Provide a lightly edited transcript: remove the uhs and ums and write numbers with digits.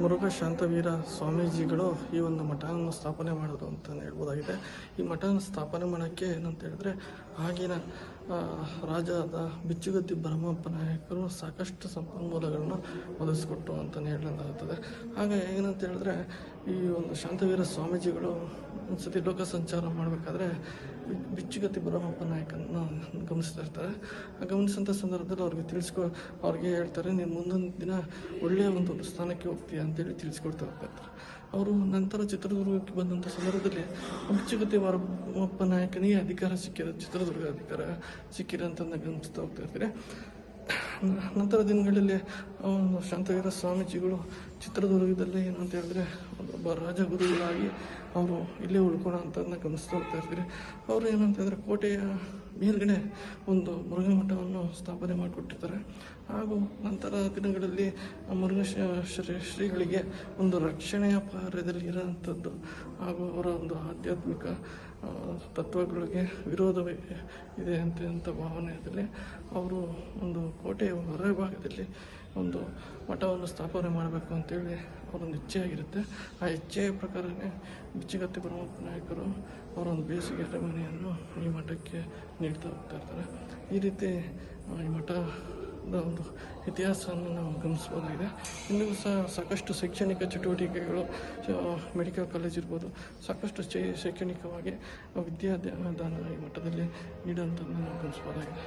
ಮುರುಘಾ ಶಾಂತವೀರ ಸ್ವಾಮೀಜಿಗಳು ಈ ಒಂದು ಮಠವನ್ನು ಸ್ಥಾಪನೆ ಮಾಡಿದ್ರು ಅಂತಲೇ ಹೇಳ್ಬೋದಾಗಿದೆ. ಈ ಮಠವನ್ನು ಸ್ಥಾಪನೆ ಮಾಡೋಕ್ಕೆ ಏನಂತ ಹೇಳಿದ್ರೆ ಆಗಿನ ರಾಜಾದ ಬಿಚ್ಚುಗತ್ತಿ ಭರಮಪ್ಪ ನಾಯಕರು ಸಾಕಷ್ಟು ಸಂಪನ್ಮೂಲಗಳನ್ನು ಒದಗಿಸ್ಕೊಟ್ರು ಅಂತಲೇ ಹೇಳಲಾಗುತ್ತದೆ. ಹಾಗೆ ಏನಂತ ಹೇಳಿದ್ರೆ ಈ ಒಂದು ಶಾಂತವೀರ ಸ್ವಾಮೀಜಿಗಳು ಒಂದು ಸತಿ ಲೋಕ ಸಂಚಾರ ಮಾಡಬೇಕಾದ್ರೆ ಬಿಚ್ಚುಗತ್ತಿ ಭರಮಪ್ಪ ನಾಯಕನನ್ನು ಗಮನಿಸ್ತಾ ಇರ್ತಾರೆ. ಗಮನಿಸಿದಂಥ ಸಂದರ್ಭದಲ್ಲಿ ಅವ್ರಿಗೆ ಹೇಳ್ತಾರೆ, ನೀನು ಮುಂದೊಂದು ದಿನ ಒಳ್ಳೆಯ ಒಂದು ಸ್ಥಾನಕ್ಕೆ ಹೋಗ್ತೀಯ ಅಂತೇಳಿ ತಿಳಿಸ್ಕೊಡ್ತಾ ಹೋಗ್ತಾರೆ. ಅವರು ನಂತರ ಚಿತ್ರದುರ್ಗಕ್ಕೆ ಬಂದಂಥ ಸಂದರ್ಭದಲ್ಲಿ ಬಿಚ್ಚುಗತ್ತಿ ಭರಮಪ್ಪ ನಾಯಕನಿಗೆ ಅಧಿಕಾರ ಸಿಕ್ಕಿದೆ, ಚಿತ್ರದುರ್ಗ ಅಧಿಕಾರ ಸಿಕ್ಕಿದೆ ಅಂತ ಗಮನಿಸ್ತಾ ಹೋಗ್ತಾ ಇರ್ತಾರೆ. ನಂತರ ದಿನಗಳಲ್ಲಿ ಶಾಂತವೀರ ಸ್ವಾಮೀಜಿಗಳು ಚಿತ್ರದುರ್ಗದಲ್ಲಿ ಏನಂತ ಹೇಳಿದ್ರೆ ಒಬ್ಬ ರಾಜಗುರುಗಳಾಗಿ ಅವರು ಇಲ್ಲೇ ಉಳ್ಕೋಣ ಅಂತ ಗಮನಿಸ್ತಾ ಹೋಗ್ತಾ ಇರ್ತಾರೆ. ಅವರು ಏನಂತ ಹೇಳಿದ್ರೆ ಕೋಟೆಯ ಮೇಲ್ಗಡೆ ಒಂದು ಮುರುಘಾ ಮಠವನ್ನು ಸ್ಥಾಪನೆ ಮಾಡಿಕೊಟ್ಟಿರ್ತಾರೆ. ಹಾಗೂ ನಂತರ ದಿನಗಳಲ್ಲಿ ಮುರುಘಾ ಶ್ರೀಗಳಿಗೆ ಒಂದು ರಕ್ಷಣೆಯ ಕಾರ್ಯದಲ್ಲಿ ಇರೋವಂಥದ್ದು ಹಾಗೂ ಅವರ ಒಂದು ಆಧ್ಯಾತ್ಮಿಕ ತತ್ವಗಳಿಗೆ ವಿರೋಧವೇ ಇದೆ ಅಂತ ಭಾವನೆಯಲ್ಲಿ ಅವರು ಒಂದು ಕೋಟೆಯ ಹೊರಭಾಗದಲ್ಲಿ ಒಂದು ಮಠವನ್ನು ಸ್ಥಾಪನೆ ಮಾಡಬೇಕು ಅಂತೇಳಿ ಅವರೊಂದು ಇಚ್ಛೆಯಾಗಿರುತ್ತೆ. ಆ ಇಚ್ಛೆಯ ಪ್ರಕಾರವೇ ಬಿಚ್ಚುಗತ್ತಿ ಭರಮಪ್ಪ ನಾಯಕರು ಅವರೊಂದು ಬೇಸಿಗೆ ಅರಮನೆಯನ್ನು ಈ ಮಠಕ್ಕೆ ನೀಡ್ತಾ ಹೋಗ್ತಾ ಇರ್ತಾರೆ. ಈ ರೀತಿ ಈ ಮಠದ ಒಂದು ಇತಿಹಾಸವನ್ನು ನಾವು ಗಮನಿಸ್ಬೋದಾಗಿದೆ. ಇಂದಿಗೂ ಸಹ ಸಾಕಷ್ಟು ಶೈಕ್ಷಣಿಕ ಚಟುವಟಿಕೆಗಳು, ಮೆಡಿಕಲ್ ಕಾಲೇಜ್ ಇರ್ಬೋದು, ಸಾಕಷ್ಟು ಶೈಕ್ಷಣಿಕವಾಗಿ ವಿದ್ಯಾದಾನ ಈ ಮಠದಲ್ಲಿ ನೀಡುವಂಥದ್ದನ್ನು ನಾವು ಗಮನಿಸ್ಬೋದಾಗಿದೆ.